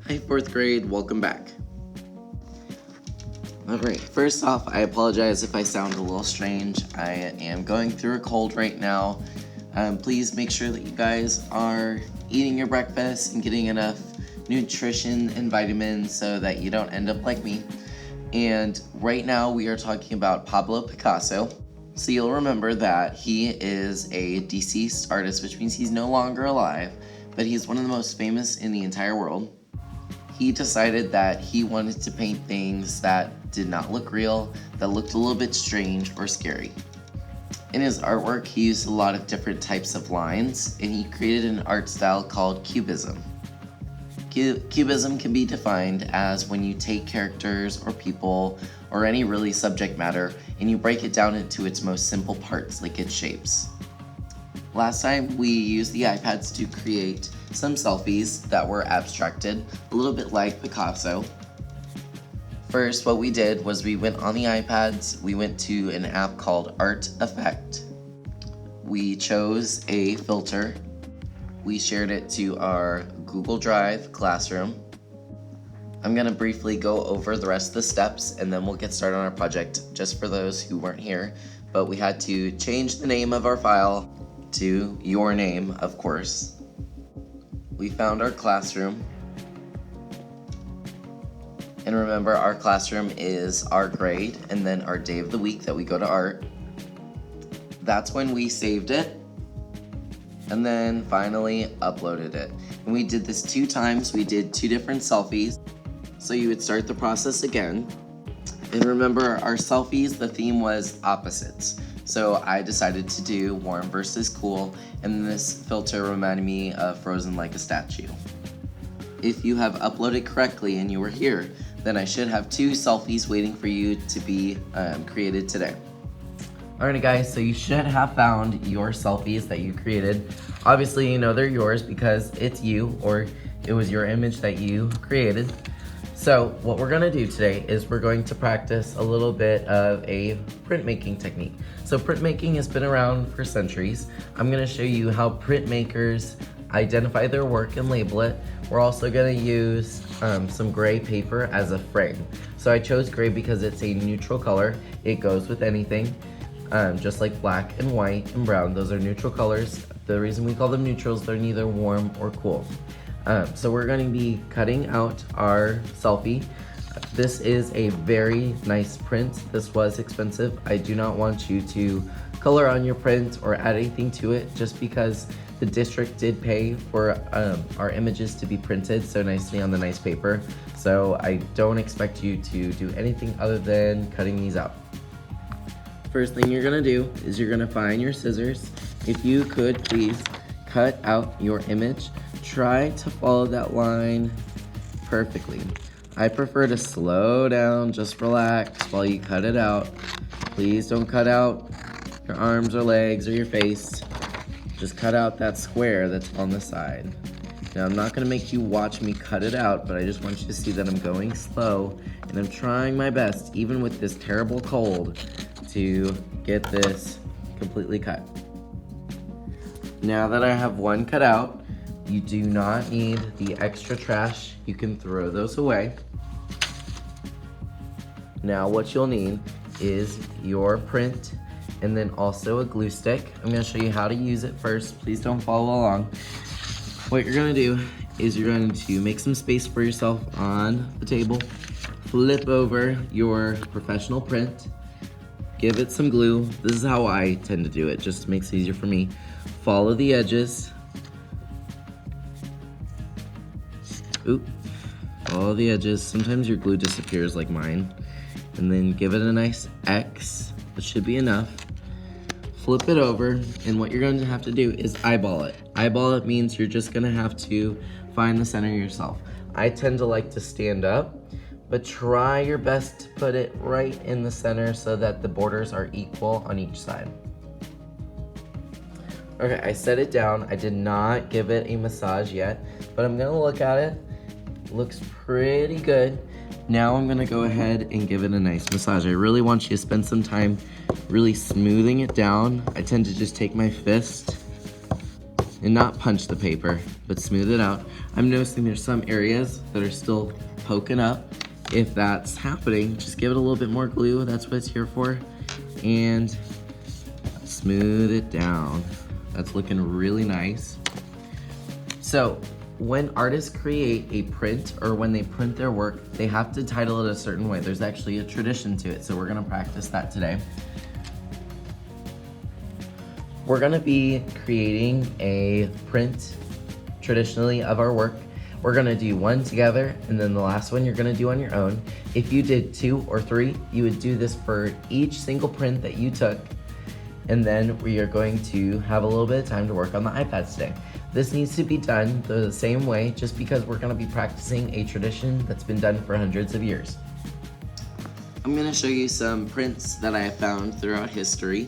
Hi, fourth grade, welcome back. Alright, first off, I apologize if I sound a little strange. I am going through a cold right now. Please make sure that you guys are eating your breakfast and getting enough nutrition and vitamins so that you don't end up like me. And right now we are talking about Pablo Picasso. So you'll remember that he is a deceased artist, which means he's no longer alive, but he's one of the most famous in the entire world. He decided that he wanted to paint things that did not look real, that looked a little bit strange or scary. In his artwork, he used a lot of different types of lines, and he created an art style called Cubism. Cubism can be defined as when you take characters or people or any really subject matter and you break it down into its most simple parts, like its shapes. Last time we used the iPads to create some selfies that were abstracted, a little bit like Picasso. First, what we did was we went on the iPads, we went to an app called Art Effect. We chose a filter. We shared it to our Google Drive classroom. I'm gonna briefly go over the rest of the steps and then we'll get started on our project, just for those who weren't here. But we had to change the name of our file to your name, of course. We found our classroom. And remember, our classroom is our grade and then our day of the week that we go to art. That's when we saved it and then finally uploaded it. And we did this 2 times. We did 2 different selfies. So you would start the process again. And remember, our selfies, the theme was opposites. So I decided to do warm versus cool, and this filter reminded me of Frozen like a statue. If you have uploaded correctly and you were here, then I should have 2 selfies waiting for you to be created today. Alrighty guys, so you should have found your selfies that you created. Obviously you know they're yours because it's you, or it was your image that you created. So what we're gonna do today is we're going to practice a little bit of a printmaking technique. So printmaking has been around for centuries. I'm gonna show you how printmakers identify their work and label it. We're also gonna use some gray paper as a frame. So I chose gray because it's a neutral color. It goes with anything, just like black and white and brown. Those are neutral colors. The reason we call them neutrals, they're neither warm or cool. So we're going to be cutting out our selfie. This is a very nice print. This was expensive. I do not want you to color on your print or add anything to it, just because the district did pay for our images to be printed so nicely on the nice paper. So I don't expect you to do anything other than cutting these out. First thing you're gonna do is you're gonna find your scissors. If you could please cut out your image. Try to follow that line perfectly. I prefer to slow down, just relax while you cut it out. Please don't cut out your arms or legs or your face. Just cut out that square that's on the side. Now I'm not gonna make you watch me cut it out, but I just want you to see that I'm going slow and I'm trying my best, even with this terrible cold, to get this completely cut. Now that I have one cut out, you do not need the extra trash. You can throw those away. Now what you'll need is your print and then also a glue stick. I'm gonna show you how to use it first. Please don't follow along. What you're gonna do is you're going to make some space for yourself on the table. Flip over your professional print. Give it some glue. This is how I tend to do it, just makes it easier for me. Follow the edges. Oop, follow the edges. Sometimes your glue disappears like mine. And then give it a nice X. That should be enough. Flip it over, and what you're going to have to do is eyeball it. Eyeball it means you're just gonna have to find the center yourself. I tend to like to stand up, but try your best to put it right in the center so that the borders are equal on each side. Okay, I set it down. I did not give it a massage yet, but I'm gonna look at it. Looks pretty good. Now I'm gonna go ahead and give it a nice massage. I really want you to spend some time really smoothing it down. I tend to just take my fist and not punch the paper, but smooth it out. I'm noticing there's some areas that are still poking up. If that's happening, just give it a little bit more glue. That's what it's here for. And smooth it down. That's looking really nice. So when artists create a print or when they print their work, they have to title it a certain way. There's actually a tradition to it, so we're gonna practice that today. We're gonna be creating a print traditionally of our work. We're gonna do one together, and then the last one you're gonna do on your own. If you did 2 or 3, you would do this for each single print that you took, and then we are going to have a little bit of time to work on the iPads today. This needs to be done the same way, just because we're gonna be practicing a tradition that's been done for hundreds of years. I'm gonna show you some prints that I have found throughout history.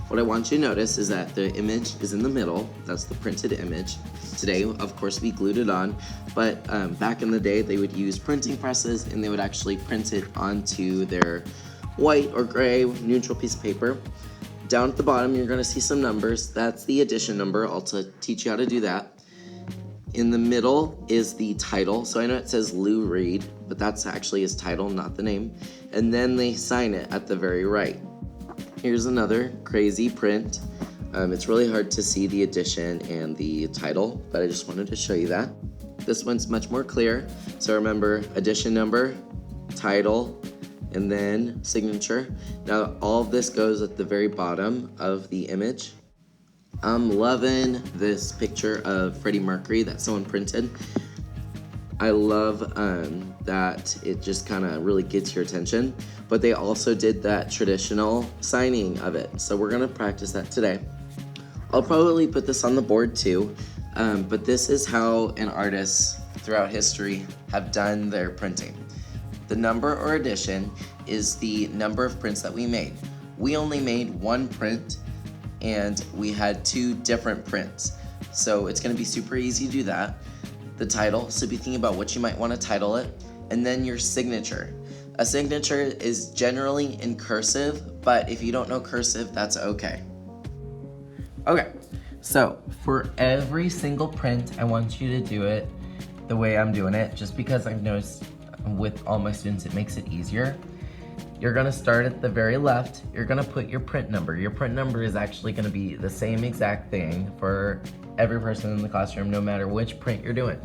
What I want you to notice is that the image is in the middle. That's the printed image. Today, of course, we glued it on, but back in the day, they would use printing presses and they would actually print it onto their white or gray neutral piece of paper. Down at the bottom, you're gonna see some numbers. That's the edition number. I'll teach you how to do that. In the middle is the title. So I know it says Lou Reed, but that's actually his title, not the name. And then they sign it at the very right. Here's another crazy print. It's really hard to see the edition and the title, but I just wanted to show you that. This one's much more clear. So remember, edition number, title, and then signature. Now all of this goes at the very bottom of the image. I'm loving this picture of Freddie Mercury that someone printed. I love that it just kind of really gets your attention, but they also did that traditional signing of it. So we're gonna practice that today. I'll probably put this on the board too, but this is how an artist throughout history have done their printing. The number or edition is the number of prints that we made. We only made one print and we had 2 different prints. So it's gonna be super easy to do that. The title, so be thinking about what you might wanna title it, and then your signature. A signature is generally in cursive, but if you don't know cursive, that's okay. Okay, so for every single print, I want you to do it the way I'm doing it, just because I've noticed with all my students, it makes it easier. You're gonna start at the very left. You're gonna put your print number. Your print number is actually gonna be the same exact thing for every person in the classroom, no matter which print you're doing.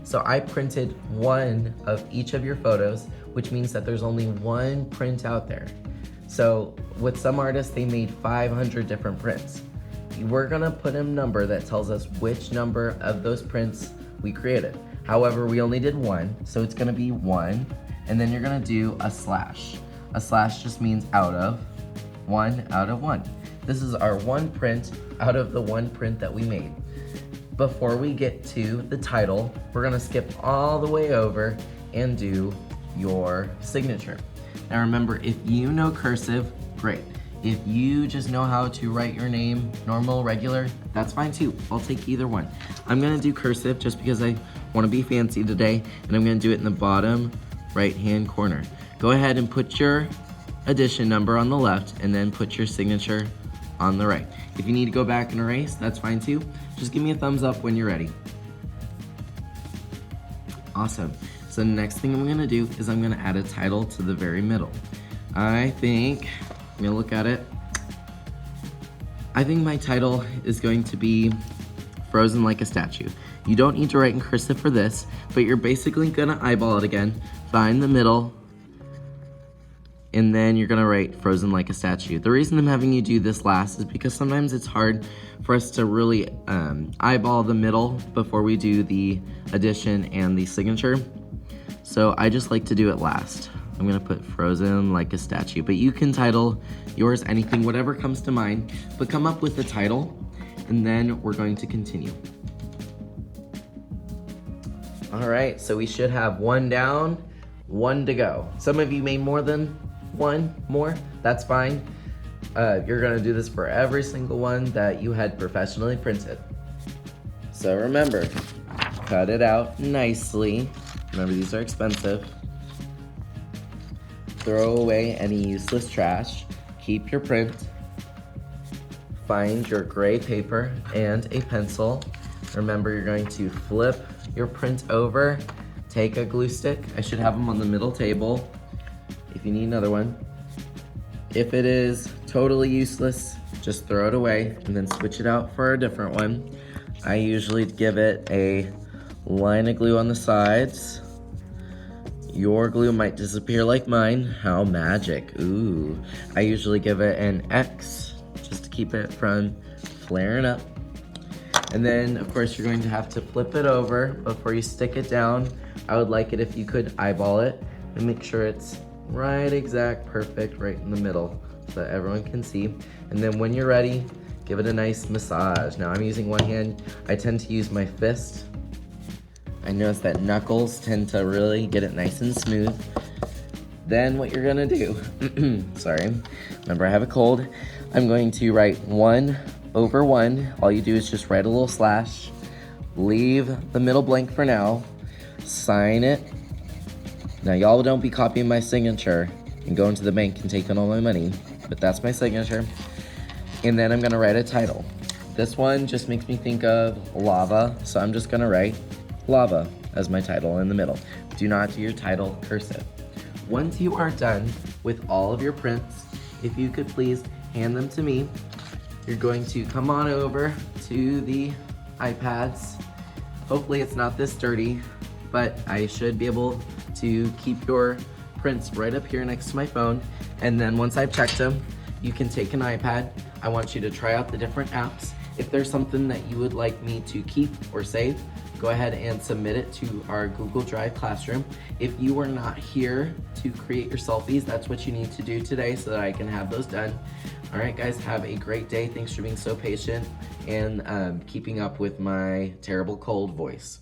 So I printed one of each of your photos, which means that there's only one print out there. So with some artists, they made 500 different prints. We're gonna put a number that tells us which number of those prints we created. However, we only did one, so it's gonna be 1, and then you're gonna do a slash. A slash just means out of 1 out of 1. This is our one print out of the one print that we made. Before we get to the title, we're gonna skip all the way over and do your signature. Now remember, if you know cursive, great. If you just know how to write your name normal, regular, that's fine too. I'll take either one. I'm gonna do cursive just because I wanna be fancy today, and I'm gonna do it in the bottom right-hand corner. Go ahead and put your edition number on the left and then put your signature on the right. If you need to go back and erase, that's fine too. Just give me a thumbs up when you're ready. Awesome. So the next thing I'm gonna do is I'm gonna add a title to the very middle. I'm gonna look at it. I think my title is going to be Frozen Like a Statue. You don't need to write in cursive for this, but you're basically gonna eyeball it again, find the middle, and then you're gonna write Frozen Like a Statue. The reason I'm having you do this last is because sometimes it's hard for us to really eyeball the middle before we do the addition and the signature. So I just like to do it last. I'm gonna put Frozen Like a Statue, but you can title yours anything, whatever comes to mind, but come up with the title, and then we're going to continue. All right, so we should have 1 down, 1 to go. Some of you made more than 1 more, that's fine. You're gonna do this for every single one that you had professionally printed. So remember, cut it out nicely. Remember, these are expensive. Throw away any useless trash. Keep your print. Find your gray paper and a pencil. Remember, you're going to flip your print over, take a glue stick. I should have them on the middle table if you need another one. If it is totally useless, just throw it away and then switch it out for a different one. I usually give it a line of glue on the sides. Your glue might disappear like mine. How magic. Ooh. I usually give it an X just to keep it from flaring up. And then, of course, you're going to have to flip it over before you stick it down. I would like it if you could eyeball it and make sure it's right exact, perfect, right in the middle so that everyone can see. And then when you're ready, give it a nice massage. Now I'm using one hand. I tend to use my fist. I notice that knuckles tend to really get it nice and smooth. Then what you're gonna do, sorry, remember I have a cold. I'm going to write 1 over 1. All you do is just write a little slash, leave the middle blank for now, sign it. Now y'all don't be copying my signature and going to the bank and taking all my money, but that's my signature. And then I'm gonna write a title. This one just makes me think of lava, so I'm just gonna write lava as my title in the middle. Do not do your title cursive. Once you are done with all of your prints, if you could please hand them to me. You're going to come on over to the iPads. Hopefully it's not this dirty, but I should be able to keep your prints right up here next to my phone. And then once I've checked them, you can take an iPad. I want you to try out the different apps. If there's something that you would like me to keep or save, go ahead and submit it to our Google Drive Classroom. If you are not here to create your selfies, that's what you need to do today so that I can have those done. All right, guys, have a great day. Thanks for being so patient and keeping up with my terrible cold voice.